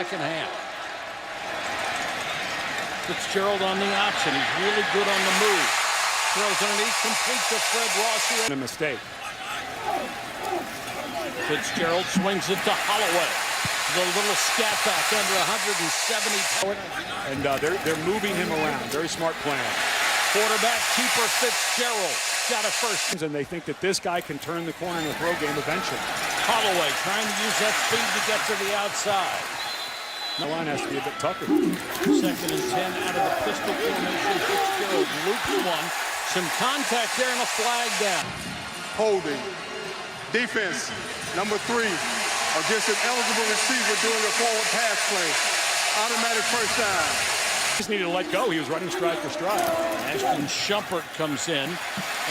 second half. Fitzgerald on the option. He's really good on the move. Throws underneath, complete to Fred Ross. A mistake. Fitzgerald swings it to Holloway. The little scat back under 170 power. And they're moving him around. Very smart plan. Quarterback keeper Fitzgerald got a first. And they think that this guy can turn the corner in the throw game eventually. Holloway trying to use that speed to get to the outside. The line has to be a bit tougher. 2nd and 10 out of the pistol formation. Fitzgerald loops one. Some contact there and a flag down. Holding. Defense, number 3, against an eligible receiver doing a forward pass play. Automatic first down. Just needed to let go. He was running stride for stride. Ashton Shumpert comes in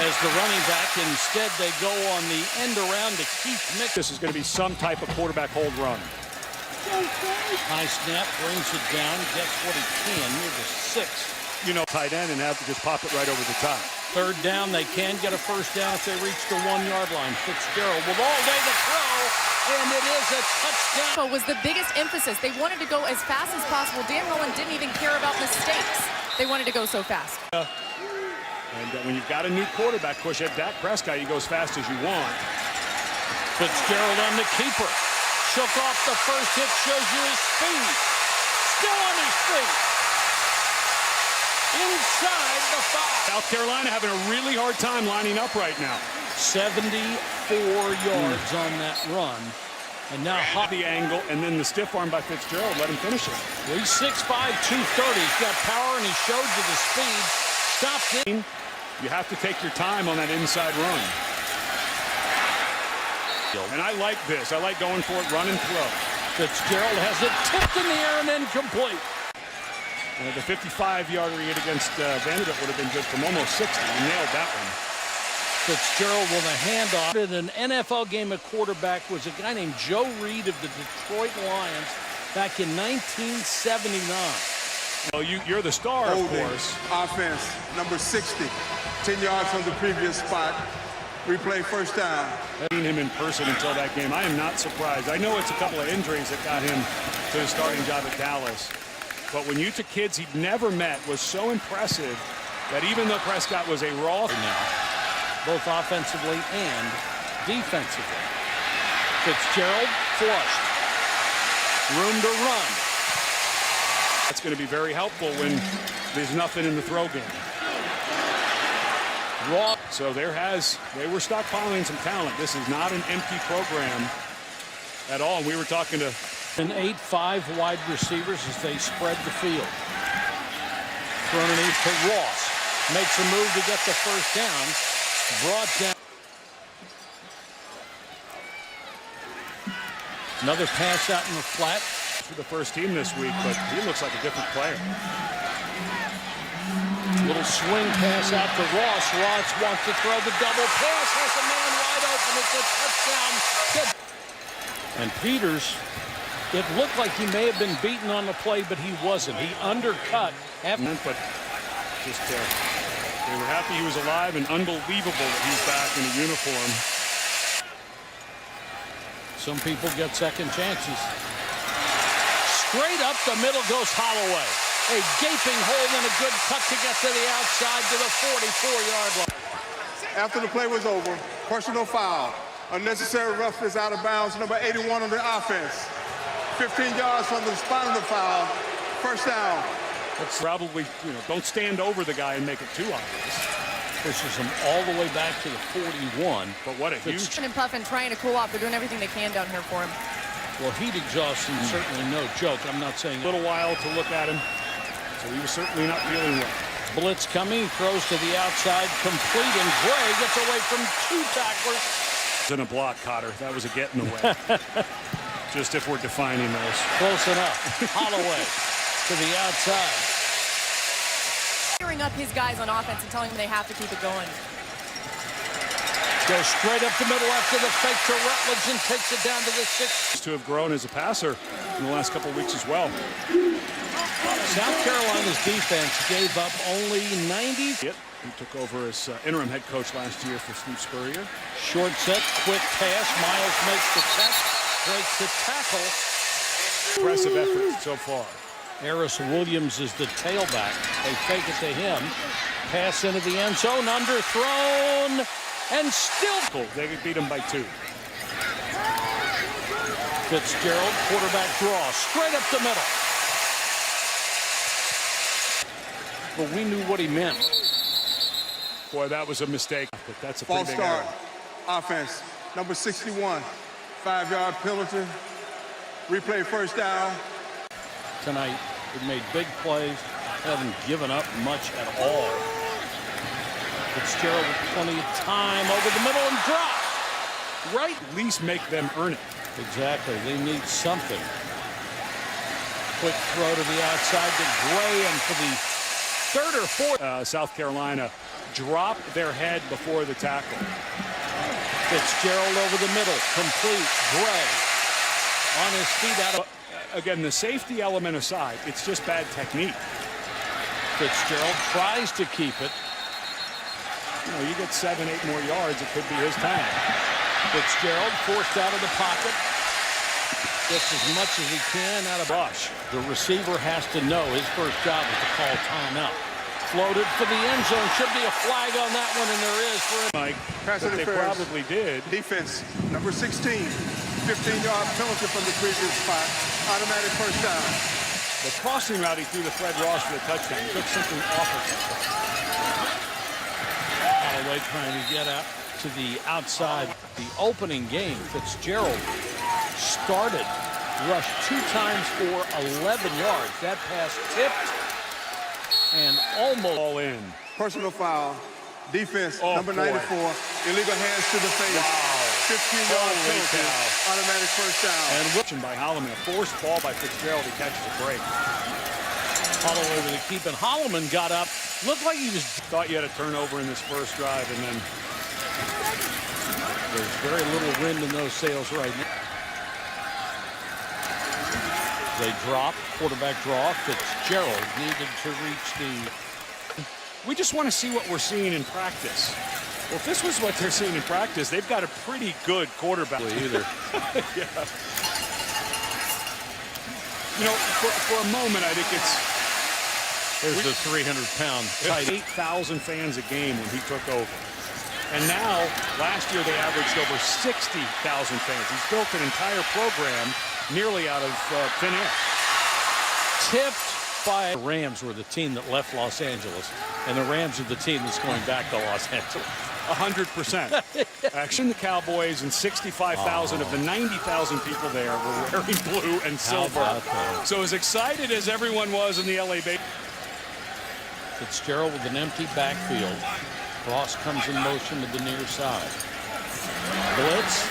as the running back. Instead, they go on the end around to Keith Mick. This is going to be some type of quarterback hold run. High snap, brings it down, gets what he can near the 6. You know, tight end and have to just pop it right over the top. 3rd down, they can get a first down if they reach the 1-yard line. Fitzgerald with all day to throw, and it is a touchdown. Was the biggest emphasis. They wanted to go as fast as possible. Dan Mullen didn't even care about mistakes. They wanted to go so fast. And when you've got a new quarterback push at Dak Prescott, you go as fast as you want. Fitzgerald on the keeper. Shook off the first hit, shows you his speed. Still on his feet. Inside the 5. South Carolina having a really hard time lining up right now. 74 yards on that run. And now the angle and then the stiff arm by Fitzgerald let him finish it. Well, he's 6'5", 230. He's got power and he showed you the speed. Stopped it. You have to take your time on that inside run. And I like this. I like going for it, run and throw. Fitzgerald has it tipped in the air and incomplete. The 55-yarder he hit against Vanderbilt would have been good from almost 60. He nailed that one. Fitzgerald with a handoff. In an NFL game, a quarterback was a guy named Joe Reed of the Detroit Lions back in 1979. Well, you're the star, of course. Offense, number 60. 10 yards from the previous spot. Replay first down. I've seen him in person until that game. I am not surprised. I know it's a couple of injuries that got him to the starting job at Dallas. But when you took kids he'd never met, was so impressive that even though Prescott was a raw now, both offensively and defensively. Fitzgerald flushed. Room to run. That's going to be very helpful when there's nothing in the throw game. Raw. So they were stockpiling some talent. This is not an empty program at all. We were talking to an 8-5 wide receivers as they spread the field. Thrown underneath to Ross. Makes a move to get the first down. Brought down. Another pass out in the flat. For the first team this week, but he looks like a different player. Little swing pass out to Ross. Ross wants to throw the double pass. Has a man wide open. It's a touchdown. And Peters, it looked like he may have been beaten on the play, but he wasn't. He undercut. But just they were happy he was alive and unbelievable that he's back in a uniform. Some people get second chances. Straight up the middle goes Holloway. A gaping hole and a good cut to get to the outside to the 44-yard line. After the play was over, personal foul. Unnecessary roughness out of bounds, number 81 on the offense. 15 yards from the spot of the foul. First down. That's probably, don't stand over the guy and make it too obvious. Pushes him all the way back to the 41. But what a huge... And Puffin trying to cool off. They're doing everything they can down here for him. Well, heat exhaustion certainly no joke. I'm not saying... A little while to look at him. So he was certainly not feeling well. Blitz coming, throws to the outside, complete, and Gray gets away from 2 tacklers. In a block, Cotter. That was a get in the way. Just if we're defining those. Close enough. Holloway to the outside. Firing up his guys on offense and telling them they have to keep it going. Goes straight up the middle after the fake to Rutledge and takes it down to the 6. To have grown as a passer in the last couple of weeks as well. South Carolina's defense gave up only 90. He took over as interim head coach last year for Steve Spurrier. Short set, quick pass. Miles makes the catch, breaks the tackle. Impressive effort so far. Harris Williams is the tailback. They fake it to him. Pass into the end zone, underthrown, and still. They could beat him by 2. Fitzgerald, quarterback draw, straight up the middle. But we knew what he meant. Boy, that was a mistake. But that's a False pretty big start. error. Offense. Number 61. 5-yard penalty. Replay first down. Tonight, we made big plays, haven't given up much at all. Fitzgerald with plenty of time over the middle and drop. Right. At least make them earn it. Exactly. They need something. Quick throw to the outside to Graham for the third or fourth. South Carolina dropped their head before the tackle. Fitzgerald over the middle, complete. Gray on his feet out of. Again, the safety element aside, it's just bad technique. Fitzgerald tries to keep it. You know, you get 7, 8 more yards, it could be his time. Fitzgerald forced out of the pocket. Gets as much as he can out of Bush. The receiver has to know his first job is to call timeout. Floated for the end zone. Should be a flag on that one, and there is for him. Mike, Pass but they interference. probably did. Defense. Number 16. 15-yard penalty from the previous spot. Automatic first down. The crossing route he threw to Fred Ross for the touchdown. He took something off of him. Holloway trying to get up to the outside. The opening game, Fitzgerald started, rushed 2 times for 11 yards. That pass tipped and almost All in. Personal foul. Defense. Oh, Number boy. 94. Illegal hands to the face. Wow. 15-yard Holy penalty. cow. Automatic first down. And whipping by Holloman. A forced ball by Fitzgerald. He catches a break. Holloway with a keep, and Holloman got up. Looked like he was. Thought you had a turnover in this first drive, and then There's very little wind in those sails right now. They drop, quarterback draw. Fitzgerald needed to reach the. we just want to see what we're seeing in practice. Well, if this was what they're seeing in practice, they've got a pretty good quarterback. Either. Yeah. You know, for a moment, I think it's There's the 300-pound tight. 8,000 fans a game when he took over. And now, last year they averaged over 60,000 fans. He's built an entire program nearly out of thin air. Tipped by the Rams were the team that left Los Angeles, and the Rams are the team that's going back to Los Angeles. 100%. Action, the Cowboys, and 65,000 of the 90,000 people there were wearing blue and silver. about that? So as excited as everyone was in the LA Bay. Fitzgerald with an empty backfield. Ross comes in motion to the near side. Blitz.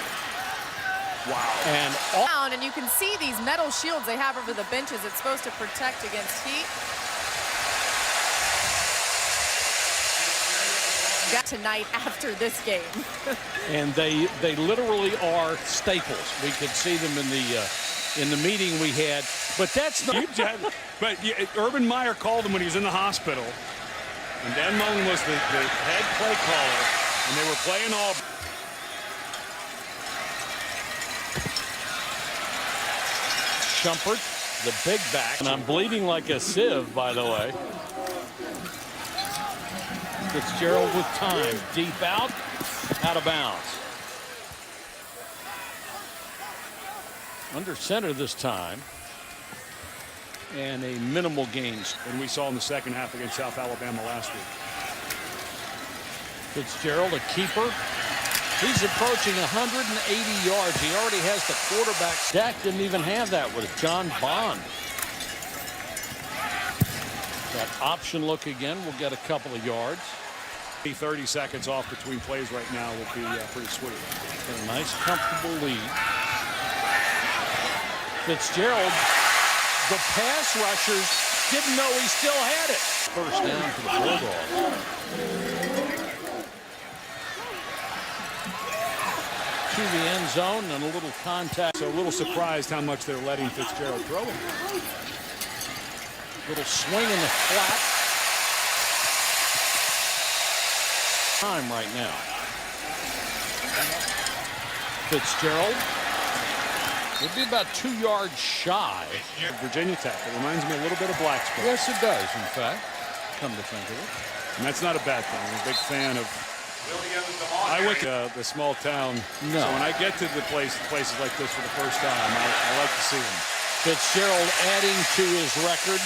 Wow. And Down, and you can see these metal shields they have over the benches. It's supposed to protect against heat. Got tonight after this game. and they literally are staples. We could see them in the meeting we had, but that's not. But yeah, Urban Meyer called him when he was in the hospital. And Dan Mullen was the head play caller, and they were playing all. Shumpert, the big back, and I'm bleeding like a sieve, by the way. Fitzgerald with time, deep out of bounds. Under center this time. And a minimal gains. And we saw in the second half against South Alabama last week. Fitzgerald, a keeper. He's approaching 180 yards. He already has the quarterback. Dak didn't even have that with John Bond. That option look again will get a couple of yards. 30 seconds off between plays right now would be pretty sweet. A nice, comfortable lead. Fitzgerald, the pass rushers didn't know he still had it. First down for the Bulldogs. To the end zone and a little contact. So a little surprised how much they're letting Fitzgerald throw him. Little swing in the flat. Time right now. Fitzgerald It'd be about 2 yards shy. Virginia Tech. It reminds me a little bit of Blacksburg. Yes, it does, in fact, come to think of it. And that's not a bad thing. I'm a big fan of. I went to the small town. No. So when I get to the places like this for the first time, I like to see them. Fitzgerald adding to his record.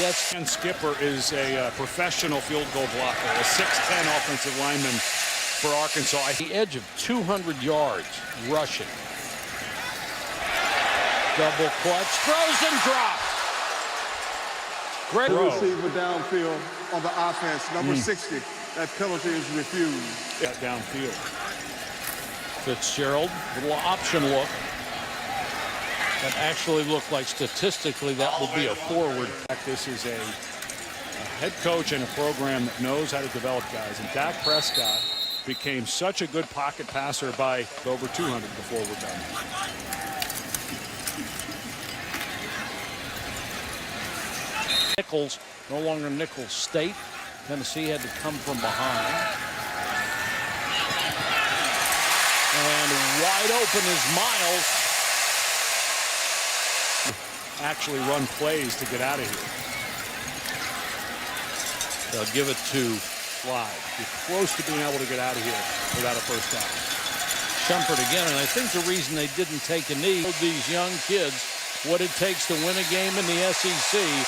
Yes. And Skipper is a professional field goal blocker, a 6'10" offensive lineman for Arkansas. The edge of 200 yards rushing. Double clutch, throws and drops. Great The throw. receiver downfield on the offense, number 60. That penalty is refused. Yeah, downfield. Fitzgerald, little option look. That actually looked like statistically that would be a forward. This is a head coach and a program that knows how to develop guys. And Dak Prescott became such a good pocket passer by over 200 before we're done. Nichols, no longer Nichols State. Tennessee had to come from behind. And wide open is Miles. Actually run plays to get out of here. They'll give it to Slide. You're close to being able to get out of here without a first down. Shumpert again, and I think the reason they didn't take a knee, these young kids, what it takes to win a game in the SEC.